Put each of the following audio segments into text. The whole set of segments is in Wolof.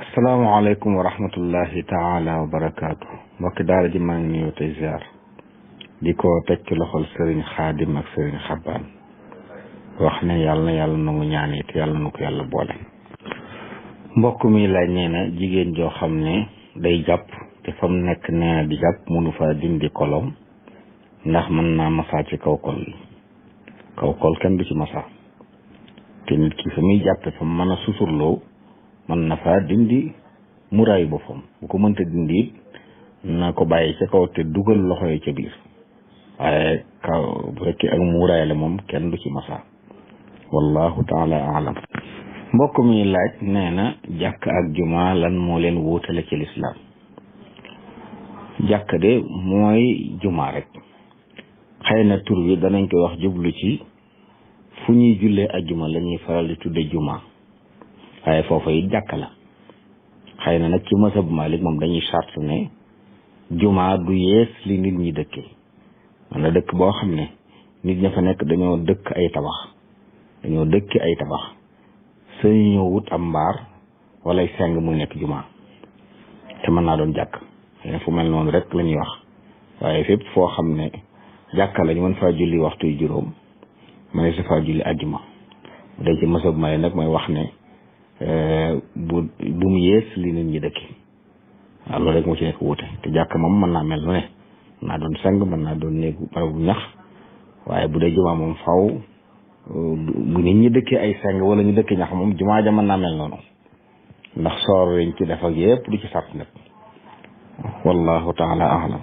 asalaamaaleykum wa rahmatullahi taala wa barakaatu. mbokki daara ji maa ngi nuyu tey ziar di ko teg ci loxol sëriñ xaadim ak sëriñ xabbaan wax ne yàlla na yàlla nangu ñaan it yàlla na ko yàlla boole. mbokk mi laaj nee na jigéen joo xam ne day jàpp te fa mu nekk nee na di jàpp mënu fa dindi kolom ndax mën naa masaa ci kaw kol yi. kaw kol kenn du ci masaa te nit ki fa muy jàppe fa mën a susurloo mën na fa dindi muraayu boppam bu ko mënta dindi it na ko bàyyi ca kaw te dugal loxo yi ca biir waaye kaw bu fekkee ak muraay la moom kenn du ci masaa wallahu taala alam. mbokk mi laaj nee na jàkk ak juma lan moo leen wuutale ci lislaam. jàkk de mooy juma rek xëy na tur bi danañ koy wax jublu ci fu ñuy jullee ajjuma la ñuy faral di tudde juma waaye foofa it jàkk la. xëy na nag ci mazhab Malik moom dañuy charte ne juma du yees li nit ñi dëkke man la dëkk boo xam ne nit ña fa nekk dañoo dëkk ay tabax sañu ñëw wut am mbaar wala ay seng muy nekk juma te mën naa doon jàkk xëy na fu mel noonu rek la ñuy wax waaye fépp foo xam ne jàkka lañu mën faa julli waxtu yu juróom mën sa faa julli ajjuma bu dee ci mazhab Malik nag mooy wax ne bu mu yees li nit ñi dëkki waaw loolu rek moo ci nekk wuute te jàkk moom mën naa mel nu ne mën naa doon seng mën naa doon néegu barabu ñax waaye bu dee jumaa moom faw bu nit ñi dëkkee ay seng wala ñu dëkkee ñax moom jumaa ja mën naa mel noonu ndax soor yiñ ci def ak yëpp du ci sart nag wallahu taala alam.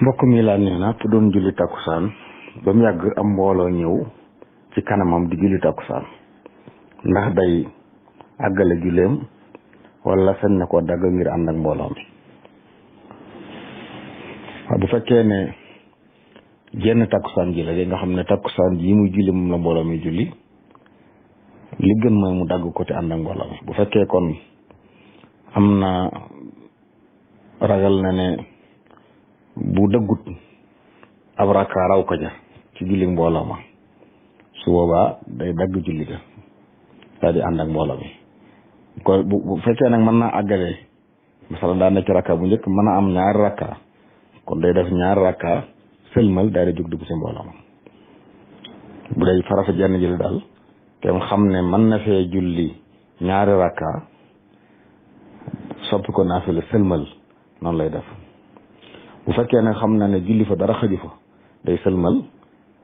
mbokk mi laa nee na ku doon julli takkusaan ba mu yàgg am mbooloo ñëw ci kanamam di julli takkusaan ndax day àggale julleem wala sañ na koo dagg ngir ànd ak mbooloo mi. waaw bu fekkee ne jenn takkusaan ji la nga xam ne takkusaan ji muy julli moom la mbooloo mi julli li gën mooy mu dagg ko te ànd ak mbooloo mi. bu fekkee kon am na ragal na ne bu dëggut ab rakka raw ko ja ci julli mbooloo ma su boobaa day dagg julli ga daal di ànd ak mbooloo mi. ko bu fekkee nag mën naa àggale masala daa nekk rakka bu njëkk mën a am ñaari rakka kon day def ñaari rakka sëlmal daal di jóg dugg si mbooloo ma. bu dee farata jenn jël daal te xam ne mën na fee julli ñaari rakka soppi ko naafila sëlmal noonu lay def. bu fekkee nag xam na ne julli fa dara xëju fa day sëlmal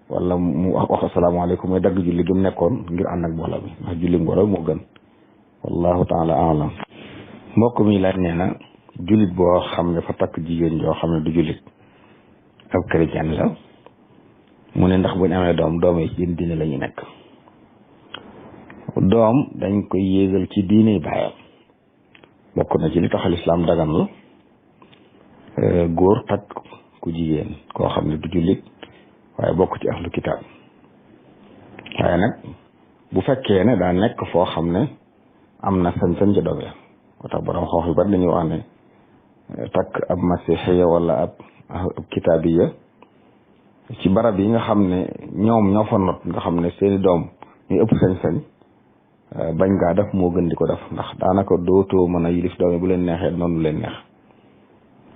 wala mu wax asalaamaaleykum mooy dagg julli gi mu nekkoon ngir ànd ak mbooloo mi ndax julli mbooloo moo gën wallahu taala alam. mbokk mi laaj nee na jullit boo xam ne fa takk jigéen joo xam ne du jullit ab chrétien la mu ne ndax buñ amee doom yi ci diine la ñu nekk. doom dañ koy yéegal ci diine baayam bokk na ci li tax lislaam dagan la góor takk ku jigéen koo xam ne du jullit waaye bokk ci ahlu kitaab waaye nag bu fekkee ne daa nekk foo xam ne am na sañ-sañ ca doom ya moo tax borom xoox yu bari dañuy wax ne takk ab masixiya wala ab kitaabiya ci barab yi nga xam ne ñoom ñoo fa not nga xam ne seeni doom ñuy ëpp sañ-sañ bañ ngaa def moo gën di ko def ndax daanaka dootoo mën a yilif doom yi bu leen neexee noonu leen neex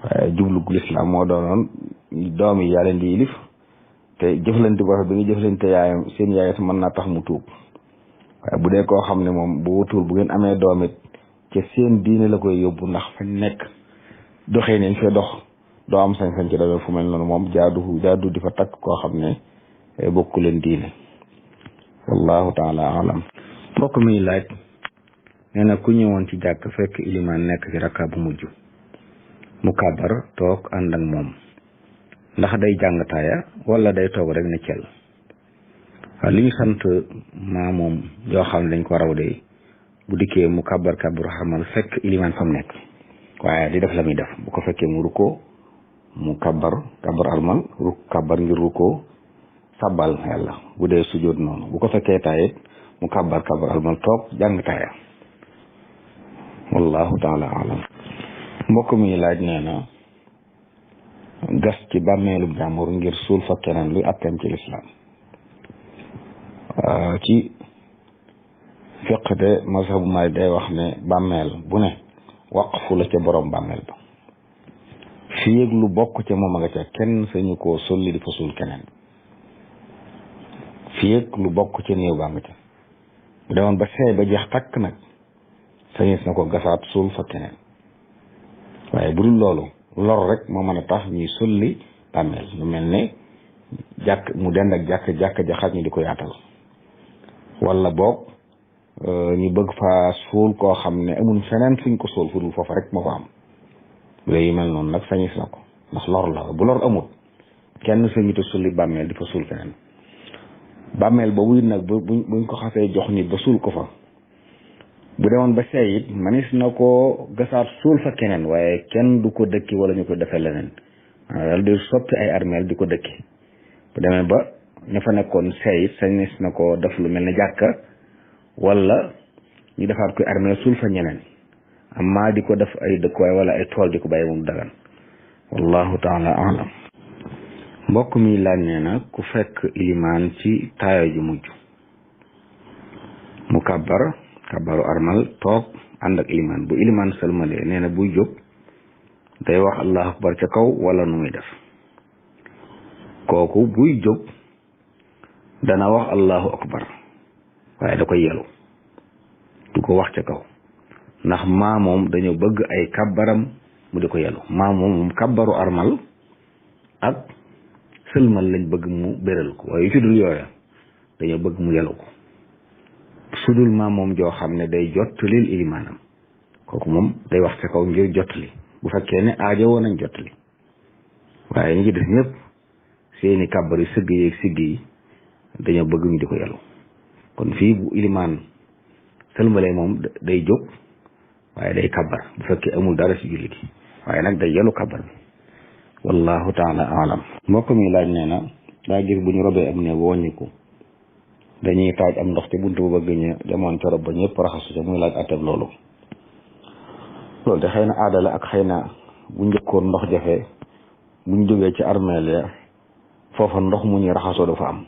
waaye jublu gu lislaam moo doonoon doom yi yaa leen di yilif te jëflante boo xam bi nga jëflante yaayam seen yaay mën naa tax mu tuub waaye bu dee koo xam ne moom bu wutul bu ngeen amee doom it ca seen diine la koy yóbbu ndax fañ nekk doxee nañ fee dox doo am sañ-sañ ci doom fu mel noonu moom jaadu di fa takk koo xam ne bokku leen diine wallahu taala alam. mbokk mi laaj nee na ku ñëwoon ci jàkk fekk ilimaan nekk ci rakka bu mujj mu kàbbar toog ànd ak moom ndax day jàng taaya wala day toog rek ne cel. waaw li ñu sant maa moom yoo xam ne dañ ko raw de bu dikkee mu kàbbar xamal fekk ilimaan fa mu nekk waaye di def la muy def bu ko fekkee mu rukkoo mu kàbbar almal kàbbar ngir rukkoo sabbal yàlla bu dee sujjóot noonu bu ko fekkee taayit mu kàbbar almal toog jàng taaya wallahu taala alam. mbokk mi laaj nee na gas ci bàmmeelu jàmbur ngir suul fa keneen luy atteem ci lislaam ci fiq de mazhabu Maalik day wax ne bàmmeel bu ne waqfu la ca borom bàmmeel ba fii ak lu bokk ca moom a nga ca kenn sañu koo solli di fa suul keneen fii ak lu bokk ca néew baa nga ca bu demoon ba seey ba jeex takk nag sañis na ko gasaat suul fa keneen waaye bu dul loolu lor rek moo mën a tax ñuy sulli bàmmeel lu mel ne jàkk mu dend ak jàkk ja xaj ñu di ko yaatal wala boog ñu bëgg fa suul koo xam ne amul feneen fuñ ko suul fu dul foofa rek moo ko am léegi mel noonu nag sañis na ko ndax lor la bu lor amul kenn sañuta sulli bàmmeel di fa suul keneen bàmmeel boobu it nag buñ ko xasee jox nit ba suul ko fa bu demoon ba seey it manis na ko gasaat suul fa keneen waaye kenn du ko dëkki wala ñu ko defee leneen daal di soppi ay armeel di ko dëkki bu demee ba ña fa nekkoon seey it sañis na ko def lu mel ne jàkka wala ñu defaat koy armeel suul fa ñeneen amma di ko def ay dëkkuwaay wala ay tool di ko bàyyi moom dagan wallahu taala alam mbokk mi laaj nee na ku fekk ilimaan ci taayo ju mujj mu kàbbaru armal toog ànd ak ilimaan bu ilimaan sëlmalee nee na buy jóg day wax allahu akbar ca kaw wala nu muy def kooku buy jóg dana wax allahu akbar waaye da koy yelu du ko wax ca kaw ndax maa moom dañoo bëgg ay kàbbaram mu di ko yelu maa moom kàbbaru armal ak sëlmal lañ bëgg mu béral ko waaye yu ci dul yooya dañoo bëgg mu yelu ko su dul maa moom joo xam ne day jottalil ilimaanam kooku moom day wax ca kaw ngir jottali bu fekkee ne aajo woon nañ jottali waaye ñi ci des ñëpp seeni kàbbar yi sëgg yeeg sigg yi dañoo bëgg ñu di ko yelu kon fii bu ilimaan sëlmalee moom day jóg waaye day kàbbar bu fekkee amul dara ci julli gi waaye nag day yelu kàbbar bi wallahu taala alam mbokk mi laaj nee na daa gis bu ñu robee am ne wàññiku dañuy taaj am ndox ci buntu bu bëgg ñu demoon ca rob ba ñëpp raxasu ca muy laaj atteb loolu de xëy na aada la ak xëy na bu njëkkoon ndox jafe buñ jógee ci armeel ya foofa ndox mu ñuy raxasoo dafa am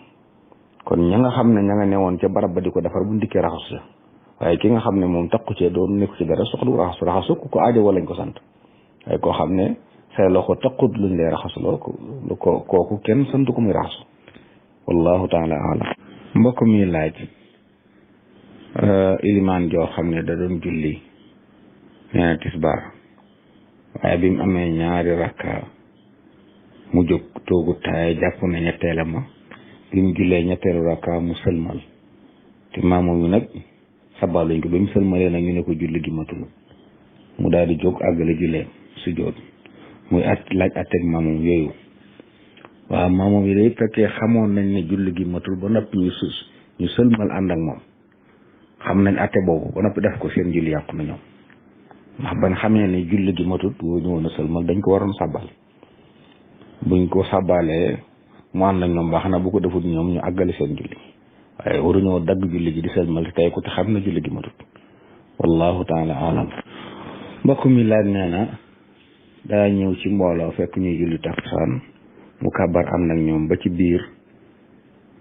kon ña nga xam ne ña nga newoon ca barab ba di ko defar bu ndikkee raxasu ca waaye ki nga xam ne moom takku cee doon nekku ci dara soxlu raxasu ku ko aajo wala lañ ko sant waaye koo xam ne say loxo taqut luñ lay raxasuloo kooku kenn sant ko muy raxasu wallahu taala alam mbokk mi laaj ilimaan joo xam ne da doon julli nee na tisbaar waaye bi mu amee ñaari rakka mu jóg toogu taay jàpp ne ñetteela ma bi mu jullee ñetteelu rakka mu sëlmal te maamoom yi nag sabal lañ ko ba mu sëlmalee nag ñu ne ko julli gi matul mu daal di jóg àggale jullee sujjóot muy laaj atteg maamoom yooyu waaw maamoom yi day fekkee xamoon nañ ne julli gi matul ba noppi ñu sëlmal ànd ak moom xam nañ atte boobu ba noppi def ko seen julli yàqu na ñoom ndax bañ xamee ne julli gi matut woo ñu woon a sëlmal dañ ko waroon sàbbal buñ ko sàbbalee mu ànd ak ñoom baax na bu ko defut ñoom ñu àggale seen julli waaye waruñoo dagg julli gi di sëlmal tey ko te xam na julli gi matut wallahu taala alam mbokk mi laaj nee na daa ñëw ci mbooloo fekk ñuy julli takkusaan mu kàbbar ànd ak ñoom ba ci biir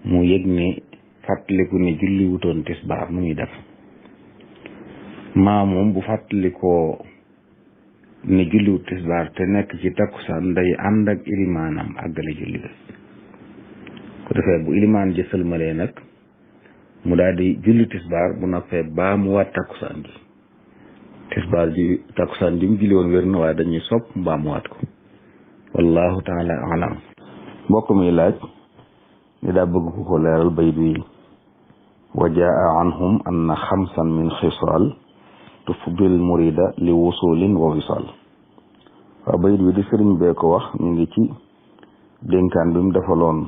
mu yëg ne fàttaliku ne julli wutoon tisbaar nu muy def maa moom bu fàttalikoo ne julli wut tisbaar te nekk ci takkusaan day ànd ak ilimaanam àggale julli ga ko defee bu ilimaan ji sëlmalee nag mu daal di julli tisbaar bu noppee baa mu waat takkusaan ji tisbaar ji takkusaan ji mu julli woon wér na waaye dañuy sopp mbaa mu waat ko wallahu taala alam mbokk mi laaj ni daa bëgg ku ko leeral bayit wi wa jaa anhum anna xamsan min xisaal tufdil murida li wusulin wa wisal waaw bayit wi di sëriñ bee ko wax ñu ngi ci dénkaan bi mu defaloon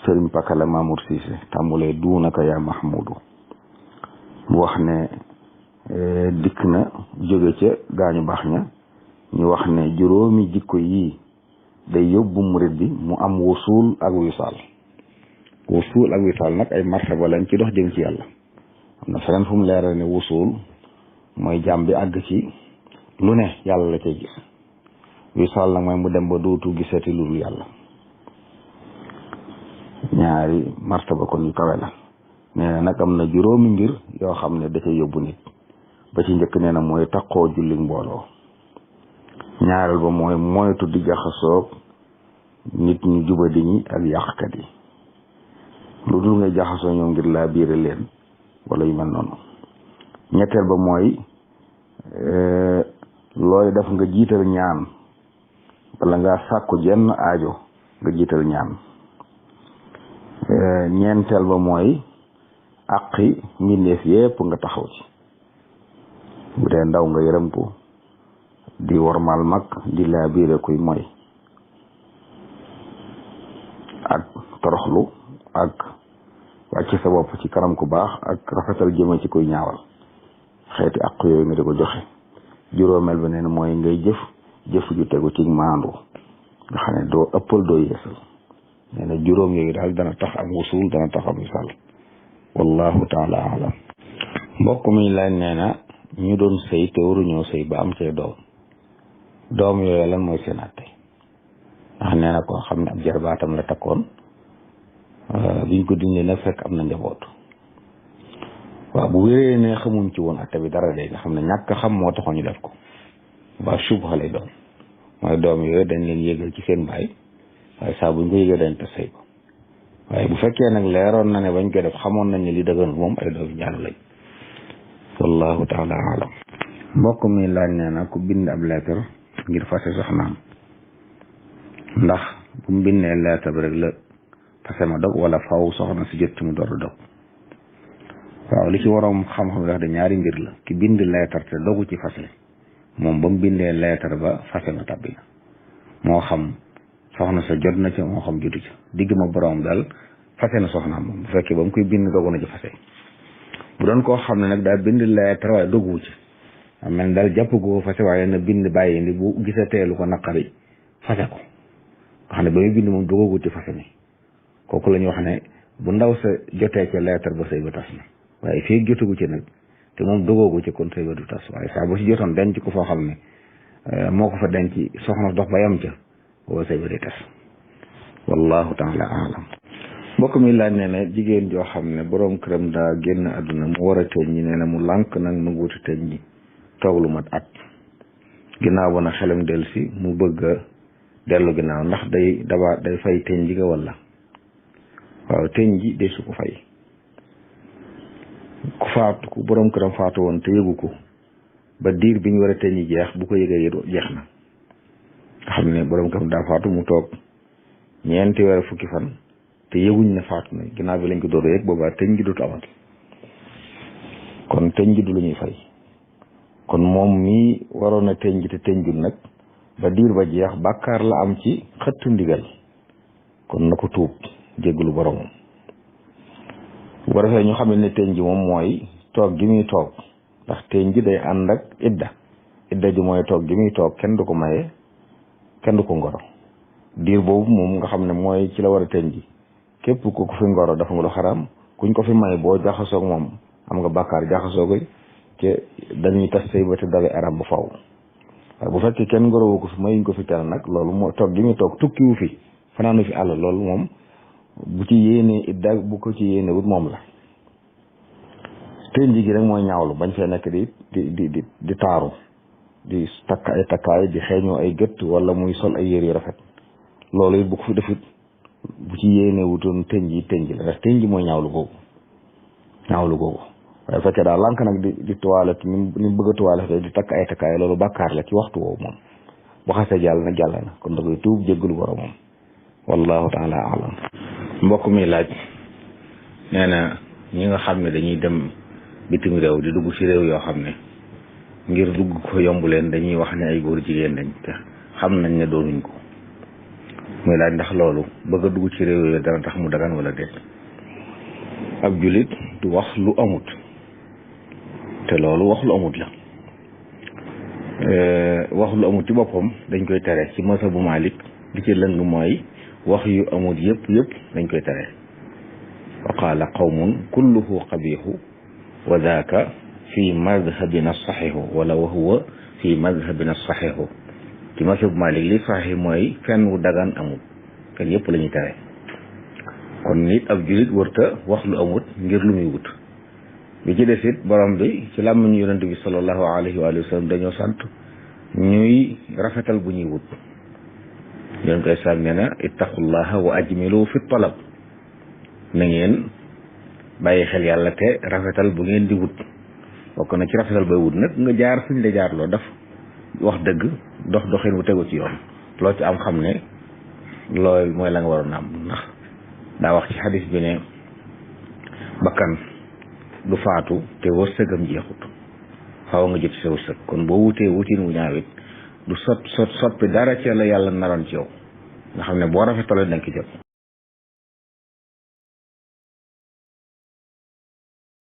sëriñ Pakala Mamour Cissé tàmbulee duunaka yaa mahmudu mu wax ne dikk na jóge ca gaañu baax ña ñu wax ne juróomi jikko yii day yóbbu murid bi mu am wusul ak wisaal wusul ak wisaal nag ay martaba lañ ci dox jëm ci yàlla am na feneen fu mu leeral ne wusul mooy jàmm bi àgg ci lu ne yàlla la cay gis wisaal nag mooy mu dem ba dootu gisati lu dul yàlla. ñaari martaba kon yu kawe la. nee na nag am na juróomi mbir yoo xam ne da ca yóbbu nit. ba ci njëkk nee na mooy taqoo julli mbooloo. ñaareel ba mooy moytu di jaxasoog nit ñu jubadi ñi ak yàqkat yi. lu dul ngay jaxasoo ñoom ngir laa biire leen wala yu mel noonu. ñetteel ba mooy looy def nga jiital ñaan wala nga sàkku jenn aajo nga jiital ñaan. ñeenteel ba mooy àqi mbindeef yépp nga taxaw ci. bu dee ndaw nga yërëm ko di wormal mag di laa biire kuy moy ak toroxlu ak wàcc sa bopp ci kanam ku baax ak rafetal jëme ci kuy ñaawal. xeeti àq yooyu nga di ko joxe. juróomeel ba neen mooy ngay jëf ju tegu ci maandu nga xam ne doo ëppal doo yeesal. nee na juróom yooyu daal dana tax am wusul dana tax am misaal. wallahu taala alam. mbokk mi laaj nee na ñu doon sëy te waruñoo sëy ba am cay doom yooyu lan mooy seen àtte. ndax nee na koo xam ne ab jarbaatam la takkoon biñ ko dindee nag fekk am na njaboot. waaw bu wéree ne xamuñ ci woon àtte bi dara de nga xam ne ñàkk xam moo taxoon ñu def ko ba subha lay doon mooy doom yooyu dañ leen yégal ci seen baay waaye saa buñ ko yégal dañ te sëy ko. waaye bu fekkee nag leeroon na ne bañ koy def xamoon nañ ne li dëgganul moom ay doomi ñaar lañ. wallahu taala alam. mbokk mi laaj nee na ku bind ab lettre ngir fase soxnaam ndax bu mu bindee lettre bi rek la fase ma dog wala faw soxna si jot ci mu door a dog. waaw li ci waroom xam-xam wax de ñaari mbir la. ki bind lettre te dogu ci fase moom ba mu bindee lettre ba fase ma tabbi na moo xam soxna sa jot na ca moo xam jotu ca digg ma borom daal fase na soxnaam moom bu fekkee ba mu koy bind dogu na ci fase. bu doon koo xam ne nag daal bind lettre waaye dogu ci am mel daal jàpp goo fase waaye na bind bàyyi ni bu gisatee lu ko naqari fase ko nga xam ne ba muy bind moom dogogu ci fase mi kooku la ñu wax ne bu ndaw sa jotee ca lettre ba sëy ba tas na. waaye fii jotagu ci nag te moom dogoogu ci kon sëy ba du tas waaye saa bu si jotoon denc ko foo xam ne moo ko fa denc soxna dox ba yam ca boo sëy ba di tas. wallahu taala alam. mbokk mi laaj nee na jigéen joo xam ne boroom këram daa génn àdduna mu war a tëj ñi nee na mu lànk nag nu wuti tëj ñi toog lu mat at ginnaaw ba na xelam dellu si mu bëgg a dellu ginnaaw ndax day fay tëj ji ga walla. waaw tëj ji de su ko fay. ku borom këram faatu woon te yëgu ko ba diir bi ñu war a tëj ñi jeex bu ko yëgee jeex na nga xam ne borom këram daa faatu mu toog ñeenti weer fukki fan te yëguñ ne faatu na ginnaaw bi lañ ko door a yëg boobaa tëj gi dootu amati kon tëj gi du lu ñuy fay. kon moom mii waroon a tëj gi te tëjul nag ba diir ba jeex bàkkaar la am ci xëttu ndigal kon na ko tuub jéggalu boromam. bu ko defee ñu xam ne tëñ ji moom mooy toog gi muy toog ndax tëñ ji day ànd ak idda ji mooy toog gi muy toog kenn du ko maye kenn du ko ngoro diir boobu moom nga xam ne mooy ci la war a tëñ ji képp ku ko fi ngoro dafa nga lu xaraam kuñ ko fi may boo jaxasoog moom am nga bàkkaar jaxasoogo te dañuy tas sëy ba te dawe arab bu faw. waaye bu fekkee kenn ngorowu ko fi mayuñ ko fi tel nag loolu moo toog gi muy toog tukkiwu fi fanaanu fi àll loolu moom bu ci yéenee idda bu ko ci yéene wut moom la. tënj gi rek mooy ñaawlu bañ fee nekk di taaru di takk ay takkaay di xeeñoo ay gët wala muy sol ay yére yu rafet loolu it bu ko fi defut bu ci yéene wutoon tënj la ndax tënj mooy ñaawlu googu waaye fekkee daal lànk nag di toilette ni mu bëgg a toilette di takk ay takkaay loolu bàkkaar la ci waxtu woowu moom bu xasee jàll na kon da koy tuub jéggalu boromam. wallahu taala alam. mbokk mi laaj nee na ñi nga xam ne dañuy dem bitim réew di dugg ci réew yoo xam ne ngir dugg ko yomb leen dañuy wax ne ay góor jigéen lañ te xam nañ ne doonuñ ko muy laaj ndax loolu bëgg a dugg ci réew yooyu dana tax mu dagan wala déet. ab julit du wax lu amut te loolu wax lu amut la. wax lu amut ci boppam dañ koy tere ci mazhabu Malik li ci lëng mooy wax yu amut yëpp dañ koy tere. wa qaala qawmun kulluhu qabiixu wa daaka fi madhabina saxiixu wala wa huwa fi madhabina saxiixu ci masab Malik li saxi mooy fenn wu dagan amut fen yëpp la ñuy tere kon nit ab julit wërta wax lu amut ngir lu muy wut bi ci des it borom bi ci làmmiñu yonent bi sallallahu alayhi wa sallam dañoo sant ñuy rafetal bu ñuy wut yonent koy sàmm nee na ittaqullaha wa ajmilu fi talab na ngeen bàyyi xel yàlla te rafetal bu ngeen di wut bokk na ci rafetal bay wut nag nga jaar fuñ la jaar loo daf wax dëgg dox doxin wu tegu ci yoon loo ci am xam ne loolu mooy la nga waroon am ndax daa wax ci xadis bi ne bakkan du faatu te wërsëgam jeexut xaw nga jot sa wërsëg kon boo wutee wutin wu ñaawit du soppi dara ci la yàlla naroon ci yow nga xam ne boo rafetalee danga ki jot